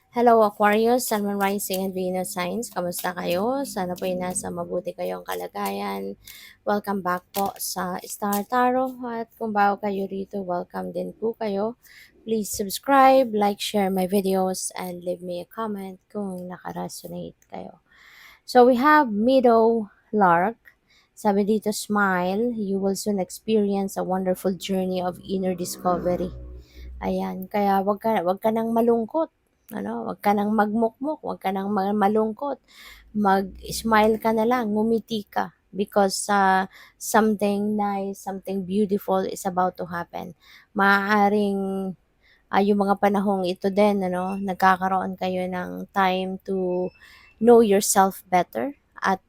Hello Aquarius, Sun, Moon, Rising, and Venus signs. Kamusta kayo? Sana po ay nasa mabuti kayong kalagayan. Welcome back po sa Star Tarot. At kung bago kayo rito, welcome din po kayo. Please subscribe, like, share my videos, and leave me a comment kung nakaresonate kayo. So we have Meadow Lark. Sabi dito, smile. You will soon experience a wonderful journey of inner discovery. Ayan, kaya wag ka nang malungkot, ano, wag ka nang magmukmok, wag ka nang malungkot. Mag-smile ka na lang, ngumiti ka because something nice, something beautiful is about to happen. Maaaring yung mga panahong ito din, ano, nagkakaroon kayo ng time to know yourself better at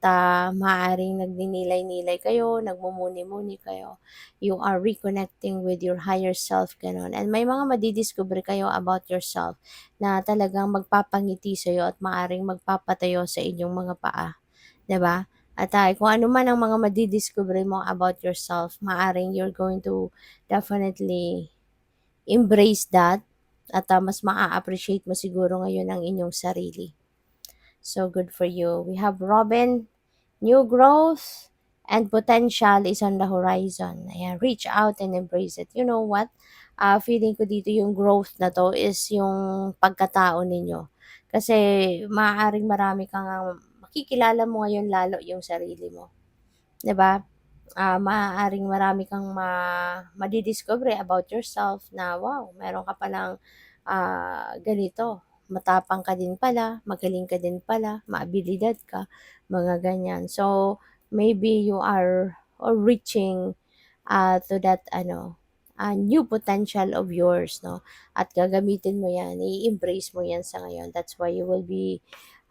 maaaring nagninilay-nilay kayo, nagmumuni-muni kayo. You are reconnecting with your higher self, ganun. And may mga madidiscover kayo about yourself na talagang magpapangiti sa iyo at maaaring magpapatayo sa inyong mga paa, 'di ba? At kung ano man ang mga madidiscover mo about yourself, maaaring you're going to definitely embrace that at mas maa-appreciate mo siguro ngayon ang inyong sarili. So good for you. We have Robin, new growth and potential is on the horizon. Ayan, reach out and embrace it. You know what? Feeling ko dito yung growth na to is yung pagkatao ninyo. Kasi maaaring marami kang makikilala mo ngayon lalo yung sarili mo. 'Di ba? Maaaring marami kang madidiscover about yourself na, wow, meron ka palang ganito. Matapang ka din pala, magaling ka din pala, maabilidad ka, mga ganyan. So, maybe you are reaching to that new potential of yours, no? At gagamitin mo yan, i-embrace mo yan sa ngayon. That's why you will be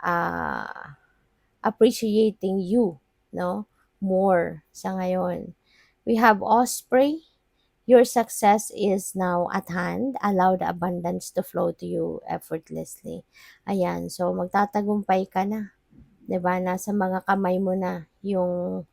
uh, appreciating you, no? More sa ngayon. We have Osprey. Your success is now at hand. Allow the abundance to flow to you effortlessly. Ayan, so magtatagumpay ka na. 'Di ba? Nasa mga kamay mo na yung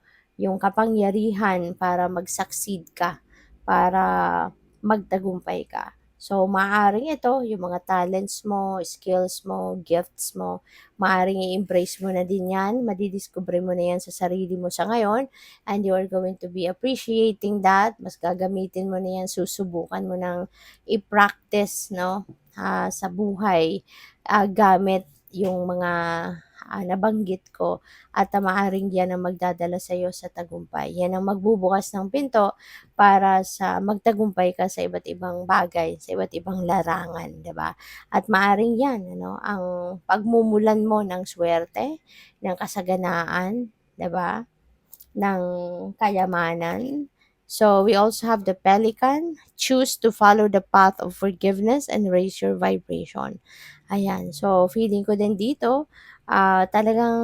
kapangyarihan para mag-succeed ka, para magtagumpay ka. So, maaaring ito, yung mga talents mo, skills mo, gifts mo, maaaring i-embrace mo na din yan, madidiscover mo na yan sa sarili mo sa ngayon, and you are going to be appreciating that, mas gagamitin mo na yan, susubukan mo ng i-practice, no, sa buhay, gamit yung mga nabanggit ko at maaaring yan ang magdadala sa iyo sa tagumpay. Yan ang magbubukas ng pinto para sa magtagumpay ka sa iba't ibang bagay, sa iba't ibang larangan, 'di ba? At maaaring yan, ano, ang pagmumulan mo ng swerte, ng kasaganaan, 'di ba? Ng kayamanan. So we also have the pelican. Choose to follow the path of forgiveness and raise your vibration. Ayan. So feeling ko din dito, talagang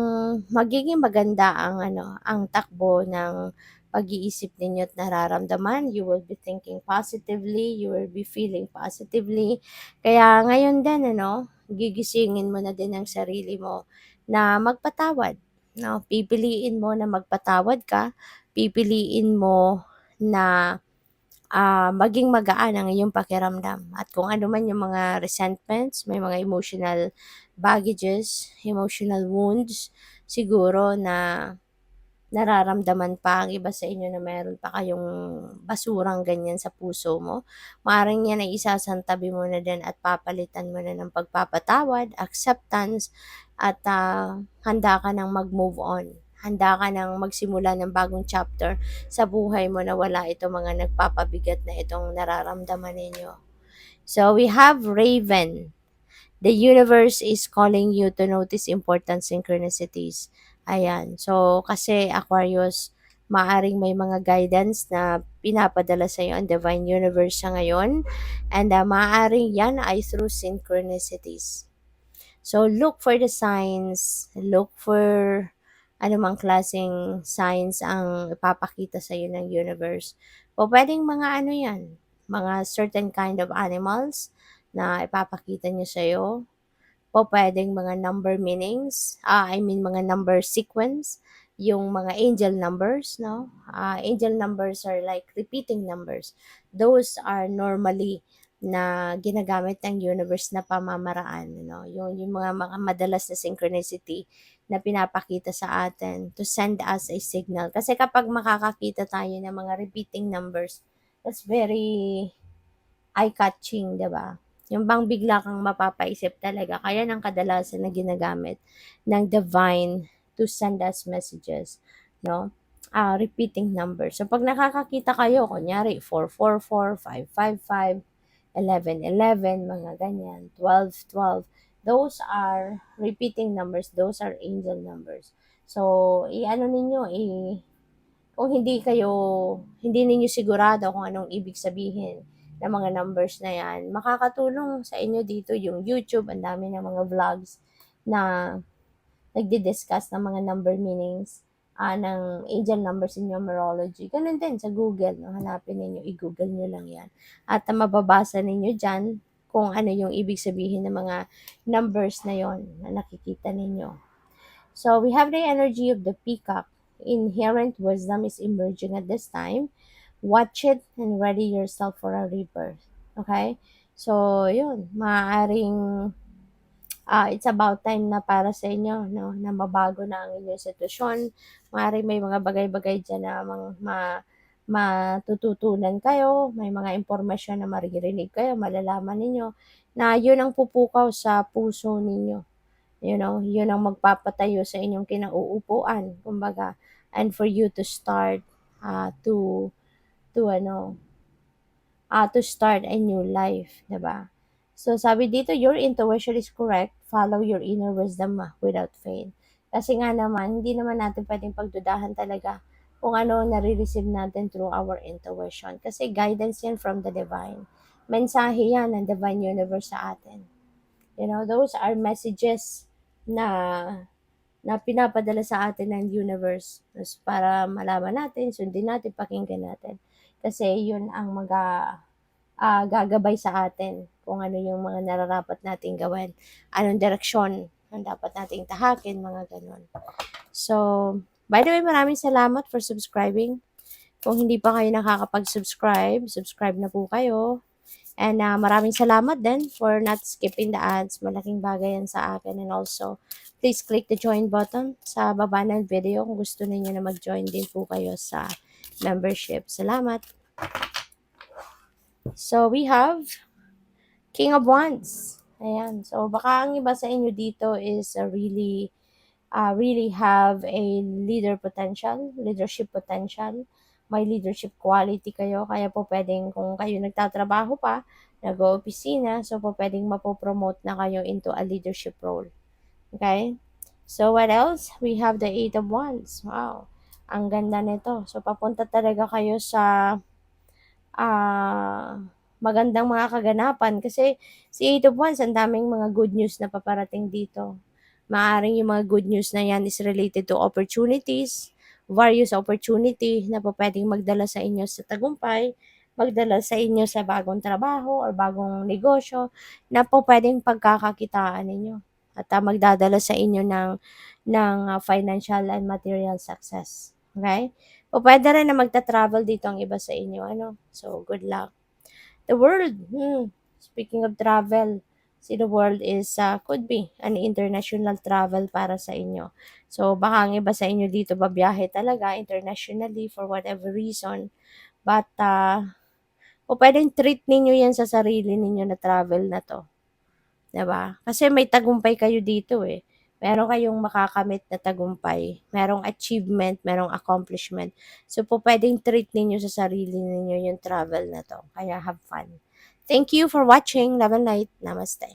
magiging maganda ang ang takbo ng pag-iisip ninyo at nararamdaman. You will be thinking positively, you will be feeling positively. Kaya ngayon din, gigisingin mo na din ang sarili mo na magpatawad, no? Pipiliin mo na magpatawad ka, pipiliin mo na maging magaan ang iyong pakiramdam. At kung ano man yung mga resentments, may mga emotional baggages, emotional wounds, siguro na nararamdaman pa ang iba sa inyo na meron pa kayong basurang ganyan sa puso mo, maaaring yan ay isasantabi mo na din at papalitan mo na ng pagpapatawad, acceptance, at handa ka nang mag-move on. Handa ka nang magsimula ng bagong chapter sa buhay mo na wala itong mga nagpapabigat na itong nararamdaman ninyo. So we have Raven. The universe is calling you to notice important synchronicities. Ayan. So, kasi Aquarius, maaring may mga guidance na pinapadala sa iyo ang divine universe sa ngayon. And maaring yan ay through synchronicities. So, look for the signs. Look for anumang klaseng signs ang ipapakita sa iyo ng universe. O pwedeng mga yan, mga certain kind of animals na ipapakita niyo sa iyo, po puwedeng mga number meanings, I mean mga number sequence, yung mga angel numbers, no? Angel numbers are like repeating numbers. Those are normally na ginagamit ng universe na pamamaraan, ano, yung mga madalas na synchronicity na pinapakita sa atin to send us a signal. Kasi kapag makakakita tayo ng mga repeating numbers, that's very eye-catching, 'di ba? Yung bang bigla kang mapapaisip talaga. Kaya ng kadalasan na ginagamit ng divine to send us messages, no? Repeating numbers. So, pag nakakakita kayo, kunyari, 444, 555, 1111, mga ganyan, 1212, those are repeating numbers. Those are angel numbers. So, i-ano ninyo, kung hindi ninyo sigurado kung anong ibig sabihin ng mga numbers na yan, makakatulong sa inyo dito yung YouTube, ang dami ng mga vlogs na nagdi-discuss ng mga number meanings, ng angel numbers in numerology. Ganun din sa Google, no? Hanapin ninyo, i-Google nyo lang yan. At mababasa ninyo dyan kung ano yung ibig sabihin ng mga numbers na yon na nakikita ninyo. So we have the energy of the peacock. Inherent wisdom is emerging at this time. Watch it and ready yourself for a rebirth. Okay? So, yun. Maaaring it's about time na para sa inyo, no, na mabago na ang inyong sitwasyon. Maaaring may mga bagay-bagay dyan na matututunan kayo, may mga impormasyon na maririnig kayo, malalaman ninyo, na yun ang pupukaw sa puso ninyo. You know, yun ang magpapatayo sa inyong kinauupuan, kumbaga, and for you to start to ano, to start a new life, 'di ba? So sabi dito, your intuition is correct. Follow your inner wisdom without fail. Kasi nga naman, hindi naman natin pwedeng pagdudahan talaga kung ano nare-receive natin through our intuition. Kasi guidance yan from the divine. Mensahe yan ng divine universe sa atin. You know, those are messages na pinapadala sa atin ng universe para malaman natin, sundin natin, pakinggan natin. Kasi yun ang gagabay sa atin kung ano yung mga nararapat nating gawin, anong direksyon ang dapat nating tahakin, mga ganun. So, by the way, maraming salamat for subscribing. Kung hindi pa kayo nakakapag-subscribe, subscribe na po kayo. And maraming salamat din for not skipping the ads. Malaking bagay yan sa akin. And also, please click the join button sa baba ng video kung gusto niyo na mag-join din po kayo sa membership. Salamat! So, we have King of Wands. Ayan. So, baka ang iba sa inyo dito is really have a leadership potential. May leadership quality kayo. Kaya po pwedeng, kung kayo nagtatrabaho pa, nag-opisina, so po pwedeng mapopromote na kayo into a leadership role. Okay? So, what else? We have the Eight of Wands. Wow. Ang ganda nito. So, papunta talaga kayo sa magandang mga kaganapan kasi si Eight of Wands, ang daming mga good news na paparating dito. Maaring yung mga good news na yan is related to opportunities, various opportunity na po pwedeng magdala sa inyo sa tagumpay, magdala sa inyo sa bagong trabaho or bagong negosyo na po pwedeng pagkakakitaan ninyo at magdadala sa inyo ng financial and material success. Okay? O pwede rin na magta-travel dito ang iba sa inyo. Ano? So, good luck. The world. Speaking of travel, see the world is, could be an international travel para sa inyo. So, baka ang iba sa inyo dito babiyahe talaga internationally for whatever reason. But, o pwedeng treat ninyo yan sa sarili ninyo na travel na to. 'Di ba? Kasi may tagumpay kayo dito eh. Meron kayong makakamit na tagumpay, merong achievement, merong accomplishment. So po pwedeng treat ninyo sa sarili ninyo yung travel na to. Kaya have fun. Thank you for watching. Love and light. Namaste.